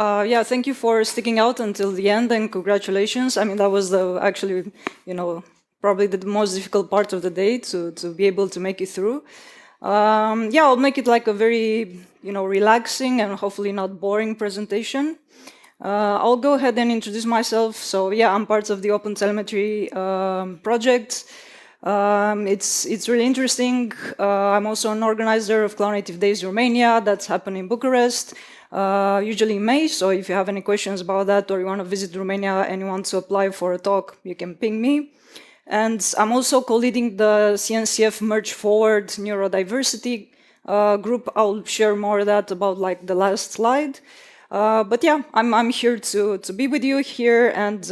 Yeah, thank you for sticking out until the end, and congratulations. I mean, that was actually, probably the most difficult part of the day to be able to make it through. Yeah, I'll make it like a very, relaxing and hopefully not boring presentation. I'll go ahead and introduce myself. So yeah, I'm part of the Open Telemetry project. It's really interesting. I'm also an organizer of Cloud Native Days Romania. That's happened in Bucharest, usually in May. So if you have any questions about that, or you want to visit Romania and you want to apply for a talk, you can ping me. And I'm also co-leading the CNCF Merge Forward Neurodiversity group. I'll share more of that about like the last slide. But yeah, I'm here to be with you here, and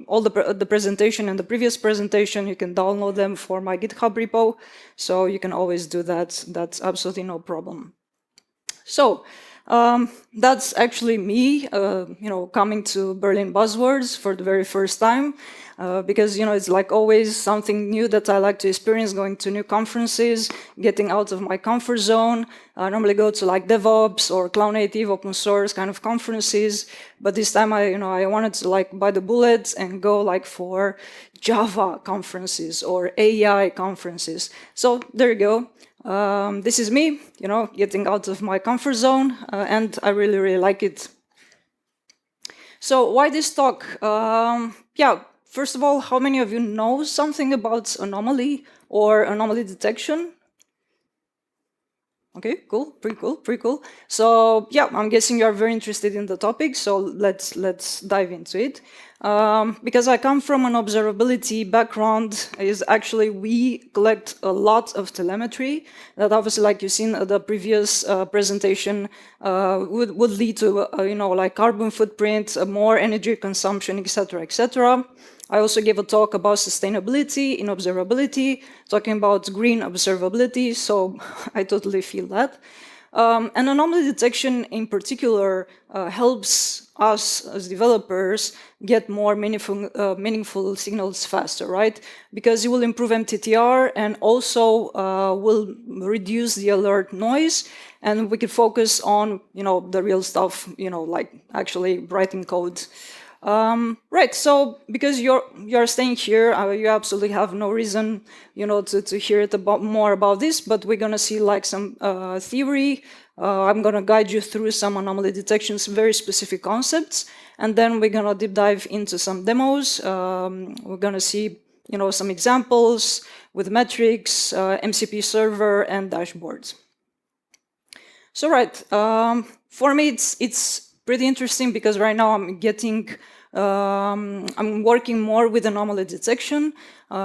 all the presentation and the previous presentation, you can download them for my GitHub repo, so you can always do that. That's absolutely no problem. So that's actually me, coming to Berlin Buzzwords for the very first time, because it's like always something new that I like to experience, going to new conferences, getting out of my comfort zone. I normally go to like DevOps or Cloud Native, open source kind of conferences, but this time I wanted to like bite the bullet and go like for Java conferences or AI conferences. So there you go. This is me, getting out of my comfort zone, and I really, really like it. So why this talk? Yeah, first of all, how many of you know something about anomaly or anomaly detection? Okay, cool, pretty cool, pretty cool. So yeah, I'm guessing you are very interested in the topic, so let's dive into it. Because I come from an observability background, is actually we collect a lot of telemetry that obviously, like you've seen the previous presentation, would lead to like carbon footprint, more energy consumption, etc., etc. I also gave a talk about sustainability in observability, talking about green observability, so I totally feel that. And anomaly detection in particular helps us as developers get more meaningful signals faster, right? Because it will improve MTTR and also will reduce the alert noise, and we can focus on the real stuff, like actually writing code. Right, so because you're staying here, you absolutely have no reason, to hear it more about this, but we're gonna see like some theory. I'm gonna guide you through some anomaly detections, very specific concepts, and then we're gonna deep dive into some demos. We're gonna see, some examples with metrics, MCP server, and dashboards. So right, for me it's pretty interesting because right now I'm working more with anomaly detection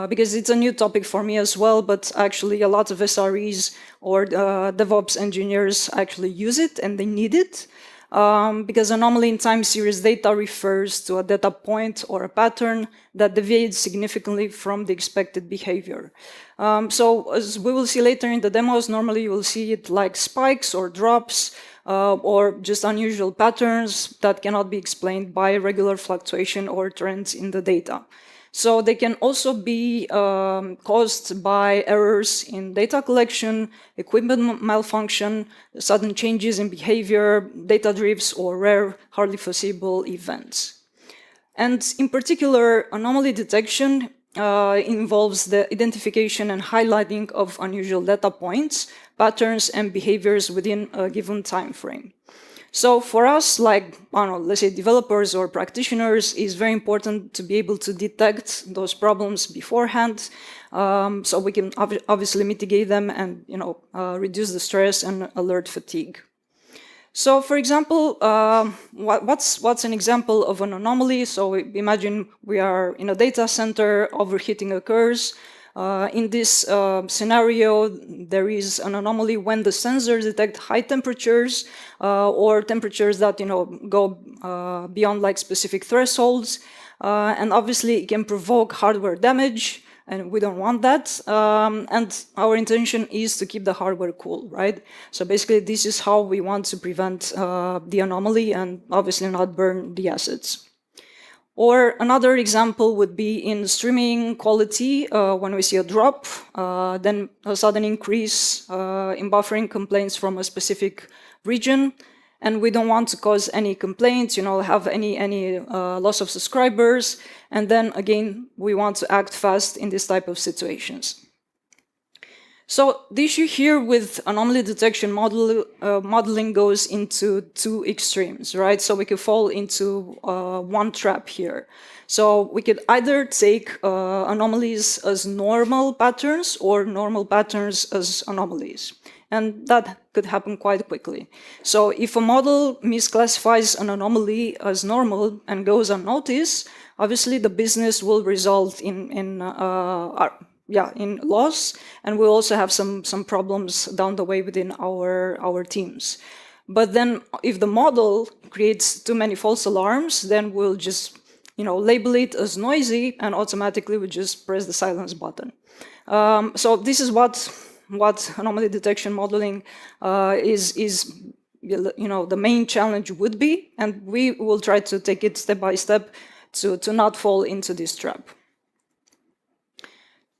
because it's a new topic for me as well, but actually a lot of SREs or DevOps engineers actually use it and they need it. Because anomaly in time series data refers to a data point or a pattern that deviates significantly from the expected behavior. So as we will see later in the demos, normally you will see it like spikes or drops, or just unusual patterns that cannot be explained by regular fluctuation or trends in the data. So they can also be caused by errors in data collection, equipment malfunction, sudden changes in behavior, data drifts, or rare, hardly foreseeable events. And in particular, anomaly detection involves the identification and highlighting of unusual data points, patterns, and behaviors within a given time frame. So for us, like, let's say developers or practitioners, it's very important to be able to detect those problems beforehand, so we can obviously mitigate them and reduce the stress and alert fatigue. So, for example, what's an example of an anomaly? So imagine we are in a data center, overheating occurs. In this scenario, there is an anomaly when the sensors detect high temperatures or temperatures that go beyond like specific thresholds, and obviously it can provoke hardware damage. And we don't want that. And our intention is to keep the hardware cool, right? So basically, this is how we want to prevent the anomaly and obviously not burn the assets. Or another example would be in streaming quality, when we see a drop, then a sudden increase in buffering complaints from a specific region. and we don't want to cause any complaints, have any loss of subscribers. And then again, we want to act fast in this type of situations. So the issue here with anomaly detection modeling goes into two extremes, right? So we could fall into one trap here. So we could either take anomalies as normal patterns or normal patterns as anomalies. And that could happen quite quickly. So if a model misclassifies an anomaly as normal and goes unnoticed, obviously the business will result in loss, and we'll also have some problems down the way within our teams. But then if the model creates too many false alarms, then we'll just label it as noisy, and automatically we just press the silence button. So this is what anomaly detection modeling is the main challenge would be, and we will try to take it step by step to not fall into this trap.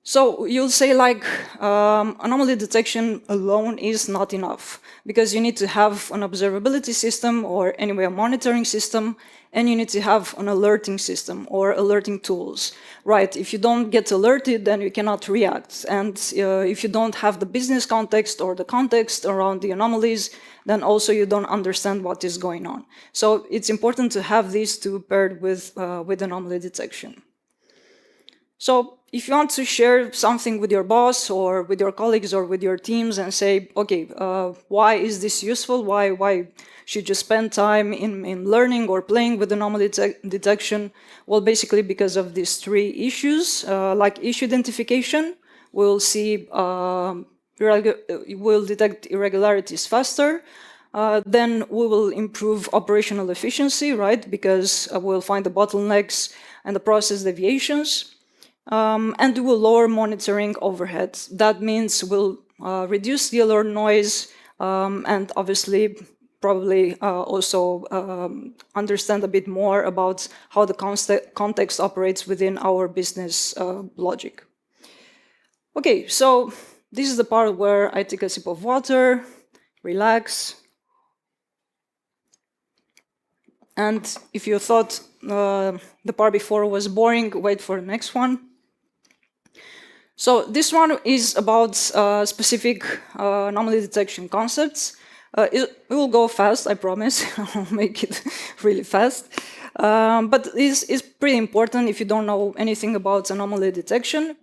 So you'll say anomaly detection alone is not enough, because you need to have an observability system or anyway a monitoring system, and you need to have an alerting system or alerting tools, right? If you don't get alerted, then you cannot react. And if you don't have the business context or the context around the anomalies, then also you don't understand what is going on. So it's important to have these two paired with anomaly detection. So if you want to share something with your boss or with your colleagues or with your teams and say, okay, why is this useful? Why should you spend time in learning or playing with anomaly detection? Well, basically because of these three issues, like issue identification, we'll detect irregularities faster. Then we will improve operational efficiency, right? Because we'll find the bottlenecks and the process deviations. And we will lower monitoring overhead. That means we'll reduce the alert noise and obviously probably also understand a bit more about how the context operates within our business logic. Okay, so this is the part where I take a sip of water, relax. And if you thought the part before was boring, wait for the next one. So this one is about specific anomaly detection concepts. It will go fast, I promise. I'll make it really fast. But it's pretty important if you don't know anything about anomaly detection.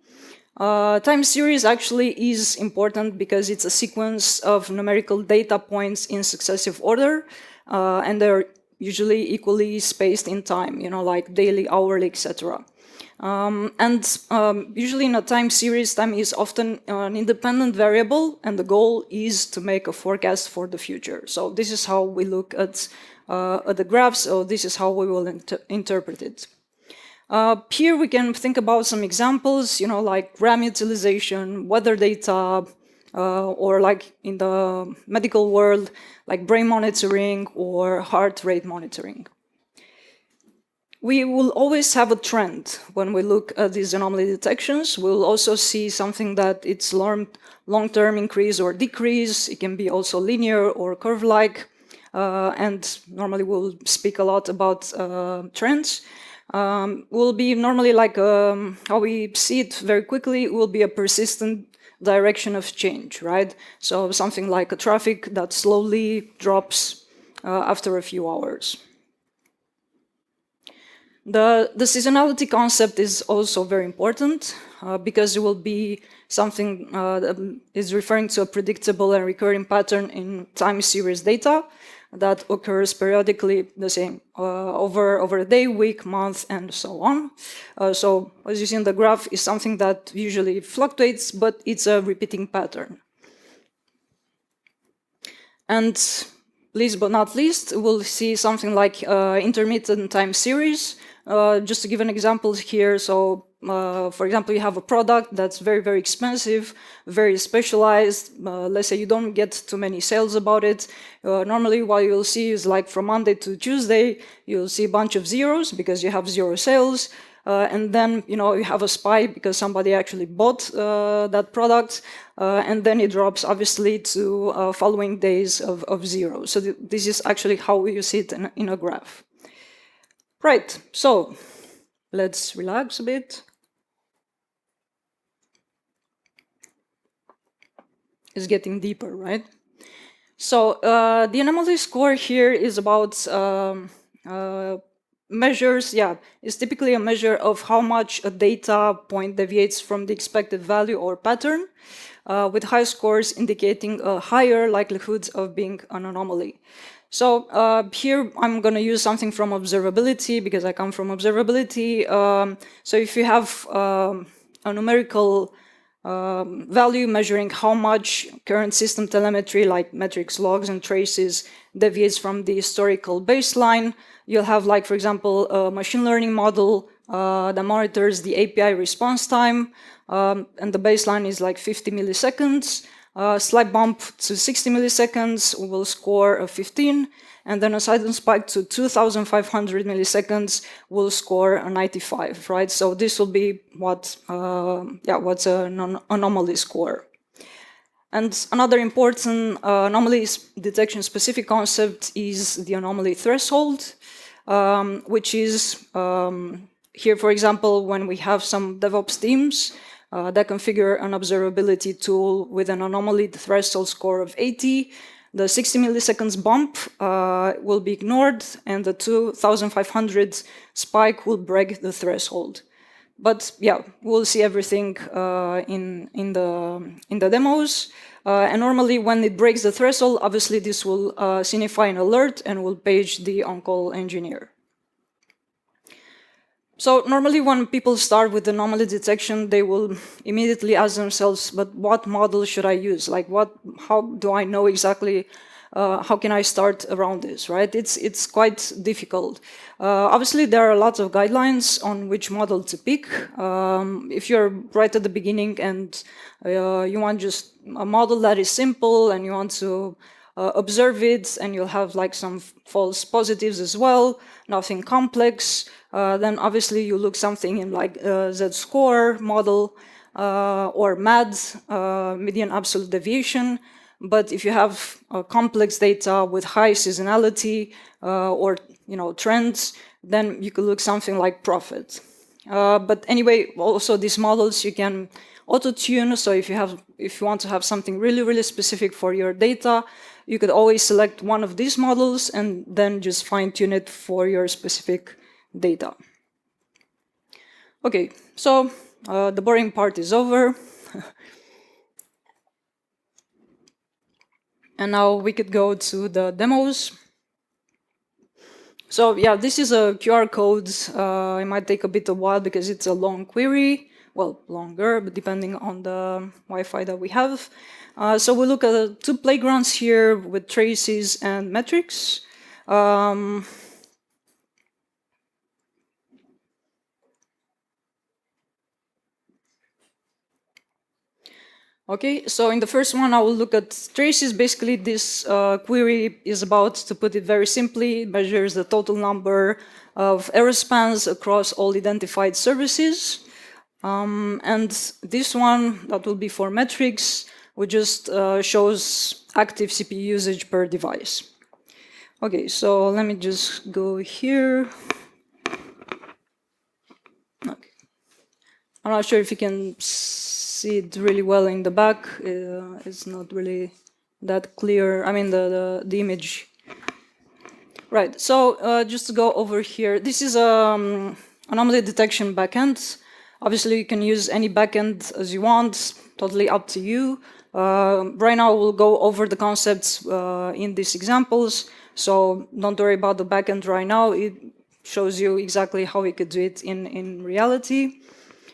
Time series actually is important because it's a sequence of numerical data points in successive order, and they're usually equally spaced in time, like daily, hourly, etc. Usually in a time series, time is often an independent variable, and the goal is to make a forecast for the future. So this is how we look at the graph, so this is how we will interpret it. Here we can think about some examples, like RAM utilization, weather data, or like in the medical world, like brain monitoring or heart rate monitoring. We will always have a trend when we look at these anomaly detections. We'll also see something that it's long-term increase or decrease. It can be also linear or curve-like. And normally we'll speak a lot about trends. Will be normally like how we see it very quickly, will be a persistent direction of change, right? So something like a traffic that slowly drops after a few hours. The seasonality concept is also very important because it will be something that is referring to a predictable and recurring pattern in time series data that occurs periodically the same over a day, week, month, and so on. So as you see in the graph, is something that usually fluctuates, but it's a repeating pattern. And least but not least, we'll see something like intermittent time series. Just to give an example here, so for example, you have a product that's very, very expensive, very specialized. Let's say you don't get too many sales about it. Normally what you'll see is like from Monday to Tuesday, you'll see a bunch of zeros because you have zero sales. and then you have a spike because somebody actually bought that product, and then it drops obviously to following days of 0. So this is actually how you see it in a graph. Right, so let's relax a bit. It's getting deeper, right? So the anomaly score here is about measures, it's typically a measure of how much a data point deviates from the expected value or pattern, with high scores indicating a higher likelihood of being an anomaly. So here I'm going to use something from observability because I come from observability. So if you have a numerical value measuring how much current system telemetry, like metrics, logs, and traces, deviates from the historical baseline, you'll have, like, for example, a machine learning model that monitors the API response time, and the baseline is like 50 milliseconds. Slight bump to 60 milliseconds will score a 15, and then a sudden spike to 2,500 milliseconds will score a 95, right? So this will be what's an anomaly score. And another important anomaly detection specific concept is the anomaly threshold, which is here, for example, when we have some DevOps teams that configure an observability tool with an anomaly threshold score of 80, the 60 milliseconds bump will be ignored, and the 2,500 spike will break the threshold. But yeah, we'll see everything in the demos. And normally, when it breaks the threshold, obviously this will signify an alert and will page the on-call engineer. So normally when people start with anomaly detection, they will immediately ask themselves, but what model should I use? Like how do I know exactly, how can I start around this, right? It's quite difficult. Obviously, there are lots of guidelines on which model to pick. If you're right at the beginning and you want just a model that is simple and you want to observe it, and you'll have like some false positives as well, nothing complex, then obviously you look something in like Z-score model or MAD, median absolute deviation. But if you have complex data with high seasonality or trends, then you could look something like Profit. But anyway, also these models you can auto-tune. So if you want to have something really specific for your data, you could always select one of these models and then just fine-tune it for your specific data. Okay, so the boring part is over. And now we could go to the demos. So yeah, this is a QR code. It might take a bit of a while because it's a long query. Well, longer, but depending on the Wi-Fi that we have. So we look at two playgrounds here with traces and metrics. Okay, so in the first one, I will look at traces. Basically, this query is about, to put it very simply, measures the total number of error spans across all identified services. And this one, that will be for metrics, which just shows active CPU usage per device. Okay, so let me just go here. Okay. I'm not sure if you can see it really well in the back. It's not really that clear. I mean, the image. Right, so just to go over here, this is anomaly detection backend. Obviously, you can use any backend as you want, totally up to you. Right now, we'll go over the concepts in these examples, so don't worry about the backend right now. It shows you exactly how we could do it in reality.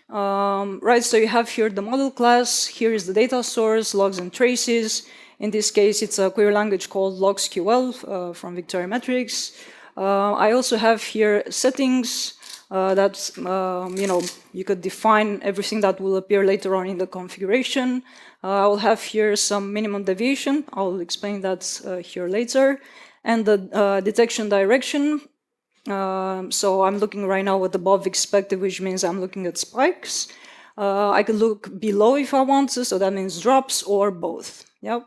Right, so you have here the model class. Here is the data source, logs and traces. In this case, it's a query language called logsql from Victoria Metrics. I also have here settings that you could define everything that will appear later on in the configuration. I will have here some minimum deviation. I'll explain that here later. And the detection direction. So I'm looking right now at above expected, which means I'm looking at spikes. I could look below if I want to, so that means drops or both. Yep.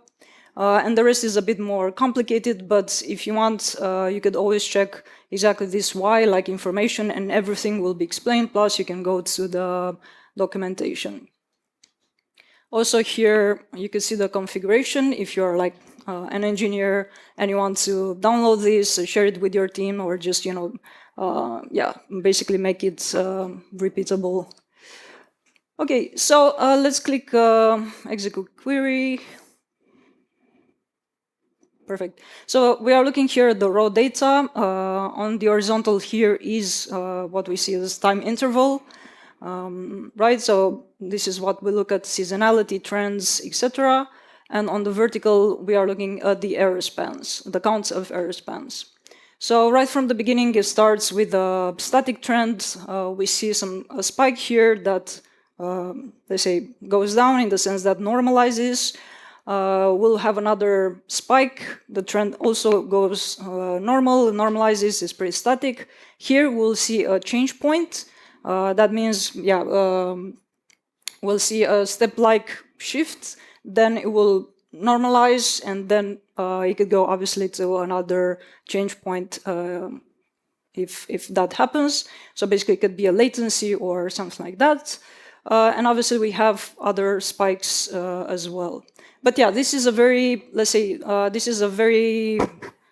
And the rest is a bit more complicated, but if you want, you could always check exactly this why, like information, and everything will be explained. Plus, you can go to the documentation. Also here, you can see the configuration. If you're like an engineer and you want to download this, share it with your team, or just, yeah, basically make it repeatable. Okay, so let's click execute query. Perfect. So we are looking here at the raw data. On the horizontal here is what we see as time interval. Right, so this is what we look at: seasonality, trends, etc. And on the vertical, we are looking at the error spans, the counts of error spans. So right from the beginning, it starts with a static trend. We see a spike here that, let's say, goes down in the sense that normalizes. We'll have another spike. The trend also goes normalizes, is pretty static. Here we'll see a change point. That means, yeah, we'll see a step-like shift. Then it will normalize, and then it could go obviously to another change point if that happens. So basically, it could be a latency or something like that. And obviously, we have other spikes as well. But yeah, this is a very, let's say, this is a very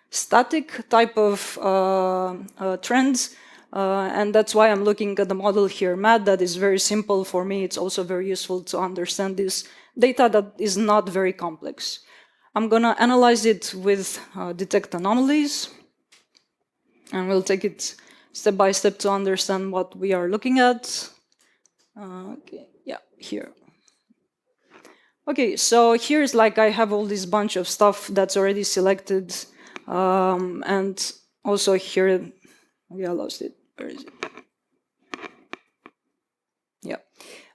static type of trends. And that's why I'm looking at the model here, MAD, that is very simple for me. It's also very useful to understand this data that is not very complex. I'm going to analyze it with detect anomalies. And we'll take it step by step to understand what we are looking at. Okay, yeah, here. Okay, so here's like I have all this bunch of stuff that's already selected. And also here, yeah, I lost it. Where is it? Yeah.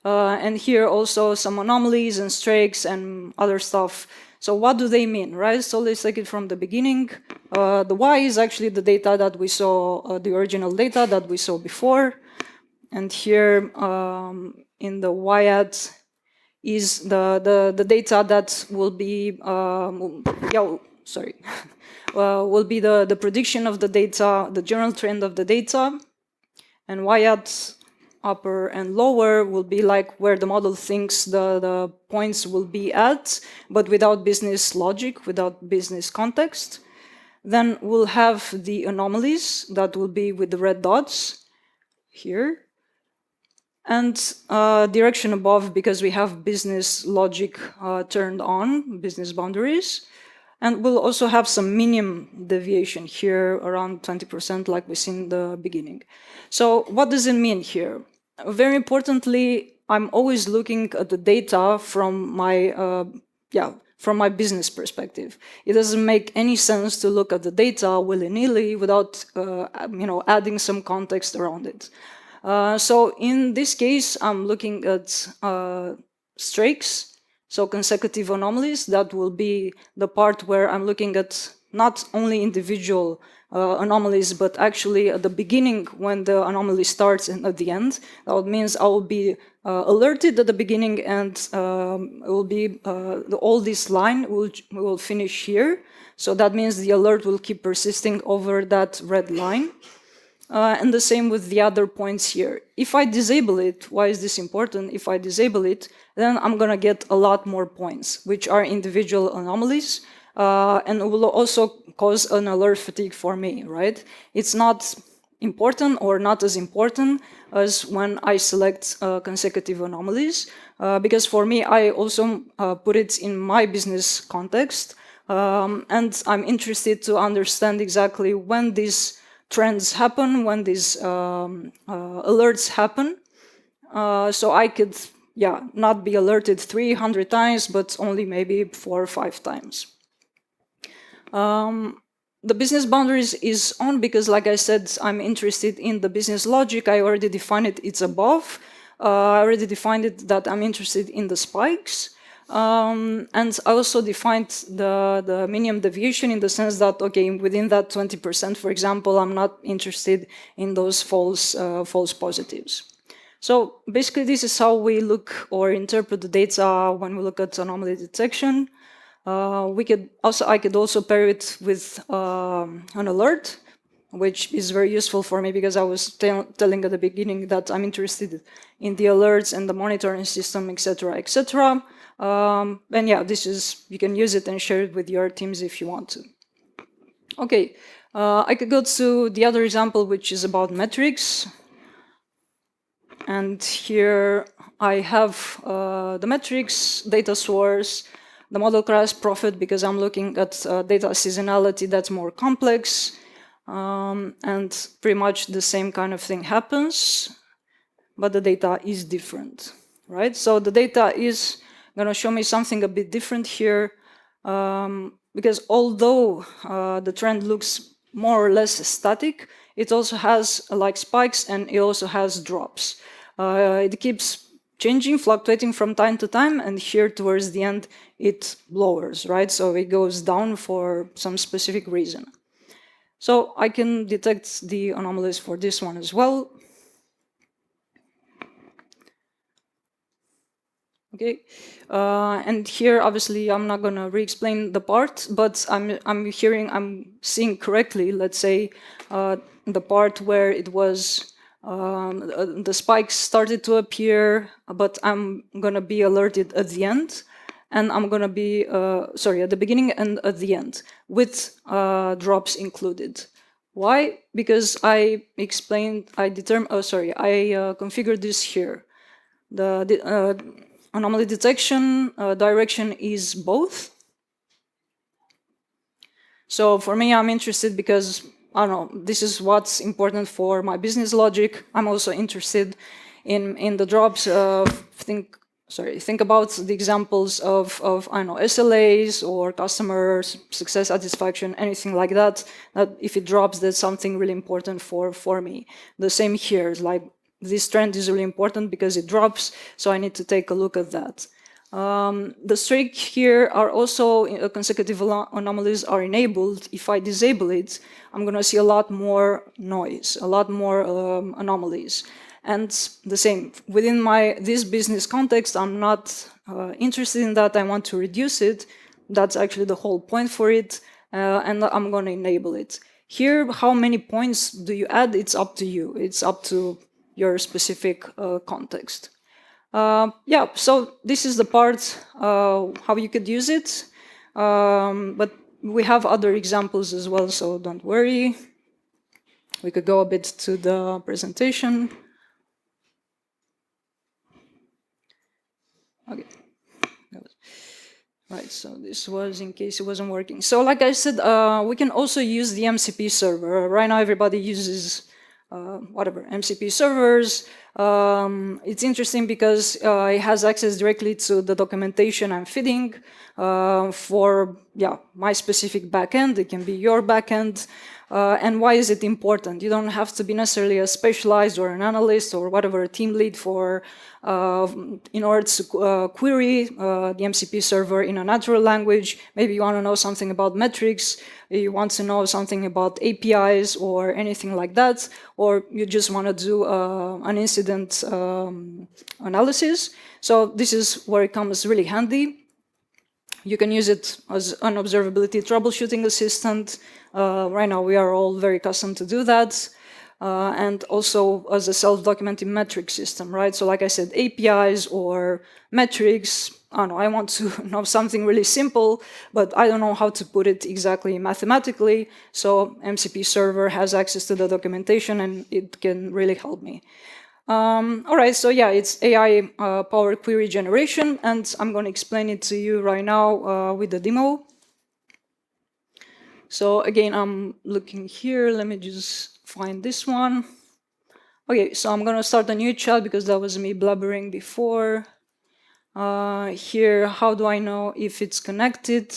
And here also some anomalies and streaks and other stuff. So what do they mean, right? So let's take it from the beginning. The Y is actually the data that we saw, the original data that we saw before. And here in the Y-add is the data that will be, will be the prediction of the data, the general trend of the data. And Y-add upper and lower will be like where the model thinks the points will be at, but without business logic, without business context. Then we'll have the anomalies that will be with the red dots here. And direction above, because we have business logic turned on, business boundaries. And we'll also have some minimum deviation here, around 20%, like we see in the beginning. So what does it mean here? Very importantly, I'm always looking at the data from my business perspective. It doesn't make any sense to look at the data willy-nilly without adding some context around it. So in this case, I'm looking at streaks. So consecutive anomalies, that will be the part where I'm looking at not only individual anomalies, but actually at the beginning when the anomaly starts and at the end. That means I will be alerted at the beginning, and it will be all this line will finish here. So that means the alert will keep persisting over that red line. And the same with the other points here. If I disable it, why is this important? If I disable it, then I'm going to get a lot more points, which are individual anomalies, and it will also cause an alert fatigue for me, right? It's not important or not as important as when I select consecutive anomalies, because for me, I also put it in my business context, and I'm interested to understand exactly when these trends happen, when these alerts happen. So I could, not be alerted 300 times, but only maybe 4 or 5 times. The business boundaries is on because, like I said, I'm interested in the business logic. I already defined it, it's above. I already defined it that I'm interested in the spikes. And I also defined the minimum deviation in the sense that, okay, within that 20%, for example, I'm not interested in those false positives. So basically, this is how we look or interpret the data when we look at anomaly detection. I could also pair it with an alert, which is very useful for me because I was telling at the beginning that I'm interested in the alerts and the monitoring system, etc., etc. And yeah, you can use it and share it with your teams if you want to. Okay, I could go to the other example, which is about metrics. And here I have the metrics, data source, the model class profit, because I'm looking at data seasonality that's more complex. And pretty much the same kind of thing happens, but the data is different, right? So the data is going to show me something a bit different here, because although the trend looks more or less static, it also has like spikes and it also has drops. It keeps changing, fluctuating from time to time, and here towards the end it lowers, right? So it goes down for some specific reason. So I can detect the anomalies for this one as well. Okay, and here obviously I'm not gonna re-explain the part, but I'm seeing correctly. Let's say the part where it was the spikes started to appear, but I'm gonna be alerted at the end, and I'm gonna be at the beginning and at the end with drops included. Why? Because I configured this here. The anomaly detection direction is both. So for me, I'm interested because, I don't know, this is what's important for my business logic. I'm also interested in the drops. Think about the examples of I don't know, SLAs or customer success satisfaction, anything like that. That if it drops, that's something really important for me. The same here, like this trend is really important because it drops, so I need to take a look at that. The streak here are also consecutive anomalies are enabled. If I disable it, I'm going to see a lot more noise, a lot more anomalies. And the same, within this business context, I'm not interested in that. I want to reduce it. That's actually the whole point for it, and I'm going to enable it. Here, how many points do you add? It's up to you. It's up to your specific context. Yeah, so this is the part how you could use it, but we have other examples as well, so don't worry. We could go a bit to the presentation. Okay. Right, so this was in case it wasn't working. So like I said, we can also use the MCP server. Right now everybody uses MCP servers. It's interesting because it has access directly to the documentation I'm feeding for my specific backend. It can be your backend. And why is it important? You don't have to be necessarily a specialized or an analyst or whatever, a team lead for in order to query the MCP server in a natural language. Maybe you want to know something about metrics, you want to know something about APIs or anything like that, or you just want to do an incident analysis. So this is where it comes really handy. You can use it as an observability troubleshooting assistant. Right now, we are all very accustomed to do that. And also as a self-documenting metric system, right? So like I said, APIs or metrics, I don't know, I want to know something really simple, but I don't know how to put it exactly mathematically. So MCP server has access to the documentation and it can really help me. All right, so yeah, it's AI powered query generation, and I'm going to explain it to you right now with the demo. So again, I'm looking here. Let me just find this one. Okay, so I'm going to start a new chat because that was me blabbering before. Here, how do I know if it's connected?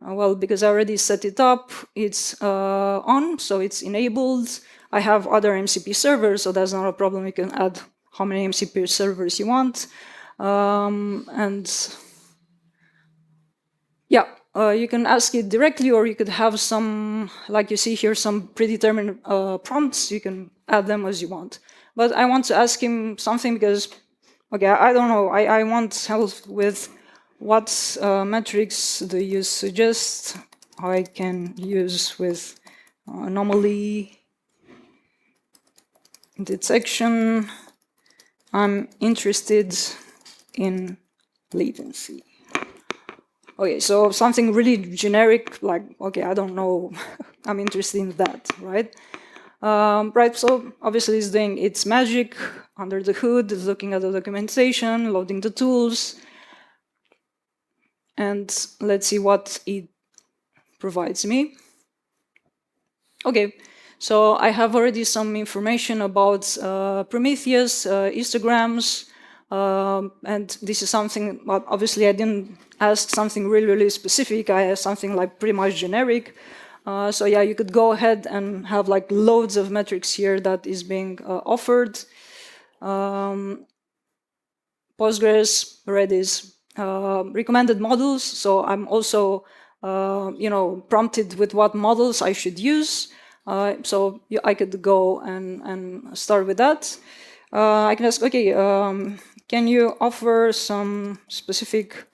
Well, because I already set it up, it's on, so it's enabled. I have other MCP servers, so that's not a problem. You can add how many MCP servers you want. And Yeah, you can ask it directly, or you could have some, like you see here, some predetermined prompts. You can add them as you want. But I want to ask him something because, okay, I don't know. I want help with what metrics do you suggest I can use with anomaly detection. I'm interested in latency. Okay, so something really generic, like, okay, I don't know, I'm interested in that, right? Right, so obviously it's doing its magic under the hood, it's looking at the documentation, loading the tools, and let's see what it provides me. Okay, so I have already some information about Prometheus, histograms, and this is something, well, obviously I didn't ask something really, really specific. I asked something like pretty much generic. So yeah, you could go ahead and have like loads of metrics here that is being offered. Postgres, Redis, recommended models. So I'm also, prompted with what models I should use. So I could go and start with that. I can ask, okay, can you offer some specific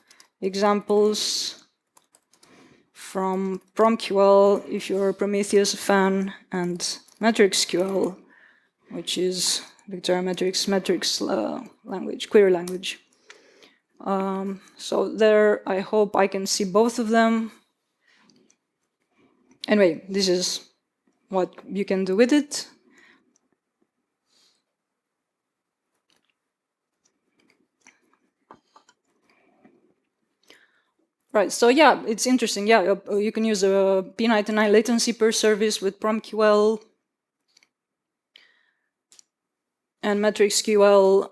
examples from PromQL if you're a Prometheus fan, and MetricsQL, which is Victoria metrics language, query language. So there, I hope I can see both of them. Anyway, this is what you can do with it. Right, so yeah, it's interesting. Yeah, you can use a P99 latency per service with PromQL and MetricsQL.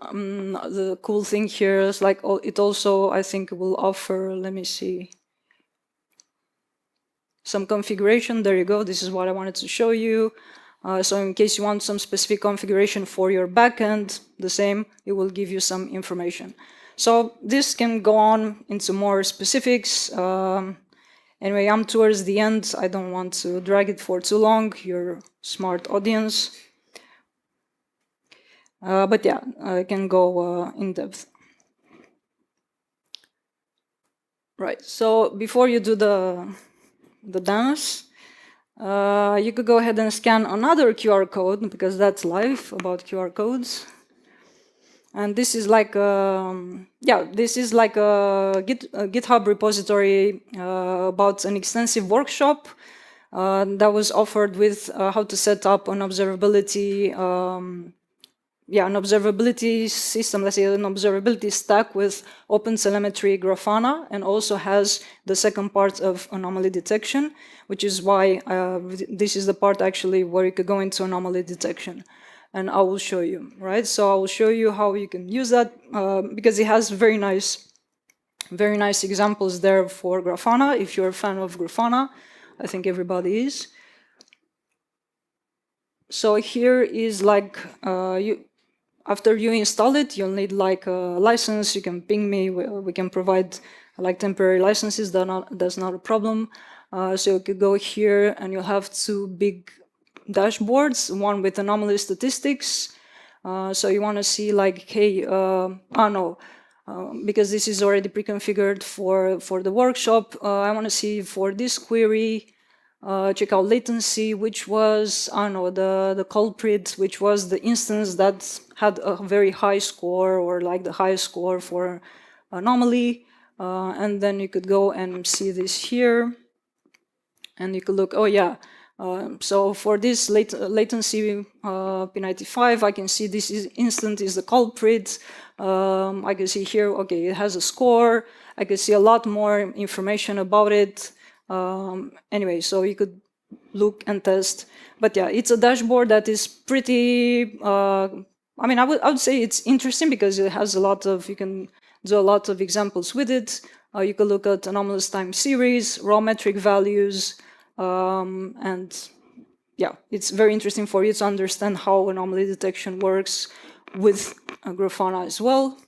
The cool thing here is like it also, I think, will offer, let me see, some configuration. There you go. This is what I wanted to show you. So in case you want some specific configuration for your backend, the same, it will give you some information. So this can go on into more specifics. Anyway, I'm towards the end. I don't want to drag it for too long. You're a smart audience. But yeah, I can go in depth. Right, so before you do the dance, you could go ahead and scan another QR code, because that's live about QR codes. And this is like this is like a GitHub repository about an extensive workshop that was offered with how to set up an observability an observability system, let's say an observability stack with OpenTelemetry Grafana, and also has the second part of anomaly detection, which is why this is the part actually where you could go into anomaly detection. And I will show you, right? So I will show you how you can use that because it has very nice examples there for Grafana. If you're a fan of Grafana, I think everybody is. So here is like after you install it, you'll need like a license. You can ping me. We can provide like temporary licenses. That's not a problem. So you could go here and you'll have two big dashboards, one with anomaly statistics. So you want to see like, hey, because this is already pre-configured for the workshop. I want to see for this query, check out latency, which was, I don't know, the culprit, which was the instance that had a very high score, or like the highest score for anomaly. And then you could go and see this here. And you could look, oh yeah, so for this latency P95, I can see this instant is the culprit. I can see here, okay, it has a score. I can see a lot more information about it. Anyway, so you could look and test. But yeah, it's a dashboard that is pretty, I would say it's interesting because it has a lot of, you can do a lot of examples with it. You can look at anomalous time series, raw metric values, and yeah, it's very interesting for you to understand how anomaly detection works with Grafana as well.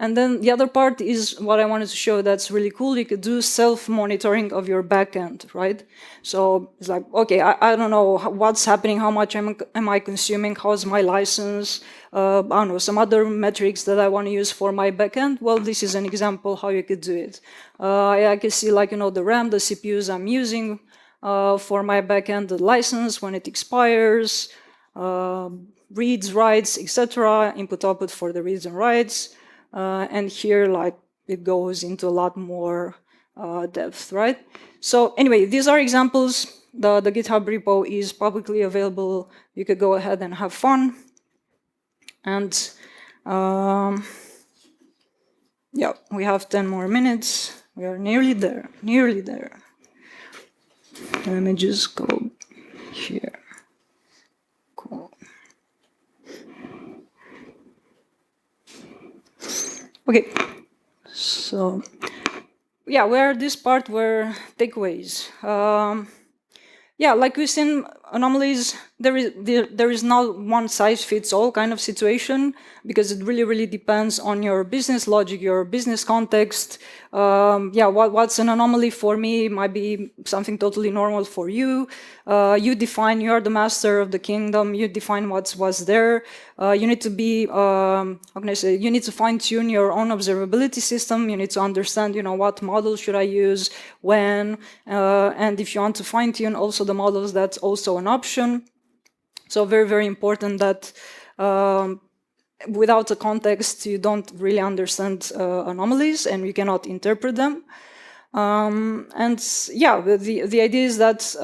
And then the other part is what I wanted to show that's really cool. You could do self-monitoring of your backend, right? So it's like, okay, I don't know what's happening, how much am I consuming, how's my license, I don't know, some other metrics that I want to use for my backend. Well, this is an example how you could do it. I can see like, the RAM, the CPUs I'm using for my backend, the license, when it expires, reads, writes, etc., input, output for the reads and writes. And here, like, it goes into a lot more depth, right? So anyway, these are examples. The GitHub repo is publicly available. You could go ahead and have fun. And yeah, we have 10 more minutes. We are nearly there, nearly there. Let me just go here. Cool. Okay, so yeah, we're at this part where takeaways. Yeah, like we've seen anomalies, there is not one size fits all kind of situation, because it really depends on your business logic, your business context. Yeah, what's an anomaly for me might be something totally normal for you. You define, you are the master of the kingdom, you define what's there. You need to be, how can I say, you need to fine tune your own observability system. You need to understand, what model should I use, when, and if you want to fine tune also the models, that's also an option. So very important that without a context, you don't really understand anomalies and you cannot interpret them. And yeah, the idea is that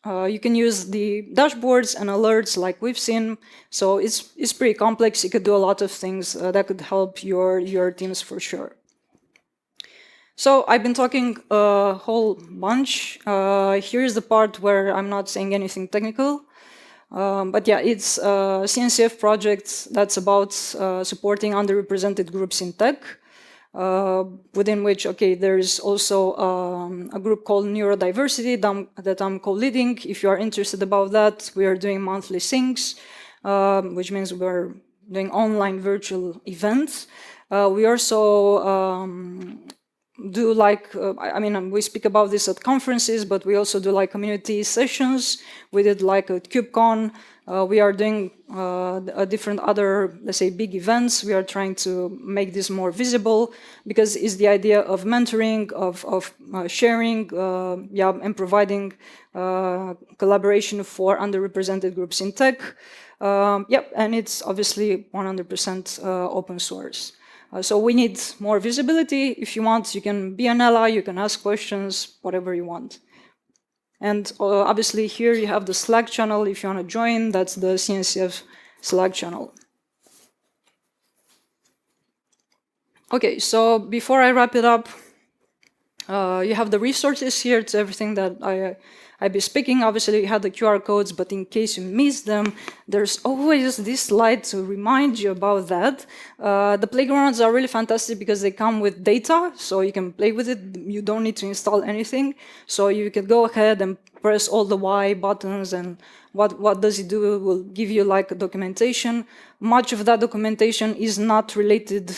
you can use the dashboards and alerts like we've seen. So it's pretty complex. You could do a lot of things that could help your teams for sure. So I've been talking a whole bunch. Here's the part where I'm not saying anything technical. But yeah, it's a CNCF project that's about supporting underrepresented groups in tech, within which, okay, there's also a group called Neurodiversity that I'm co-leading. If you are interested about that, we are doing monthly syncs, which means we're doing online virtual events. We also do like, we speak about this at conferences, but we also do like community sessions. We did like at KubeCon. We are doing different other, let's say, big events. We are trying to make this more visible, because it's the idea of mentoring, of sharing, and providing collaboration for underrepresented groups in tech. And it's obviously 100% open source. So we need more visibility. If you want, you can be an ally, you can ask questions, whatever you want. And obviously here you have the Slack channel. If you want to join, that's the CNCF Slack channel. Okay, so before I wrap it up, you have the resources here. It's everything that I'll be speaking. Obviously, you have the QR codes, but in case you miss them, there's always this slide to remind you about that. The playgrounds are really fantastic because they come with data, so you can play with it. You don't need to install anything. So you can go ahead and press all the Y buttons, and what does it do? It will give you like a documentation. Much of that documentation is not related,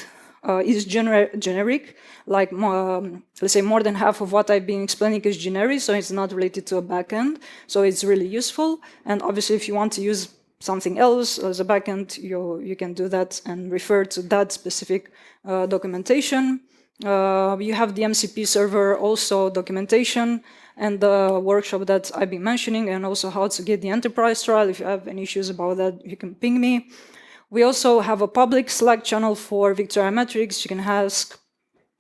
is generic. Like, let's say more than half of what I've been explaining is generic, so it's not related to a backend. So it's really useful. And obviously, if you want to use something else as a backend, you can do that and refer to that specific documentation. You have the MCP server also documentation, and the workshop that I've been mentioning, and also how to get the enterprise trial. If you have any issues about that, you can ping me. We also have a public Slack channel for Victoria Metrics. You can ask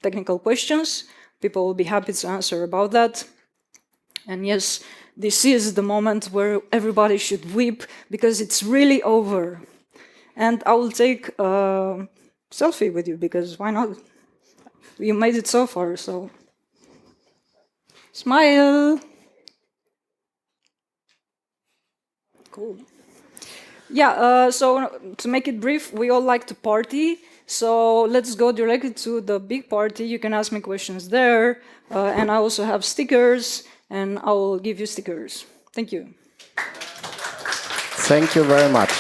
technical questions. People will be happy to answer about that. And yes, this is the moment where everybody should weep, because it's really over. And I will take a selfie with you, because why not? You made it so far, so smile. Cool. Yeah, so to make it brief, we all like to party. So let's go directly to the big party. You can ask me questions there. And I also have stickers, and I will give you stickers. Thank you. Thank you very much.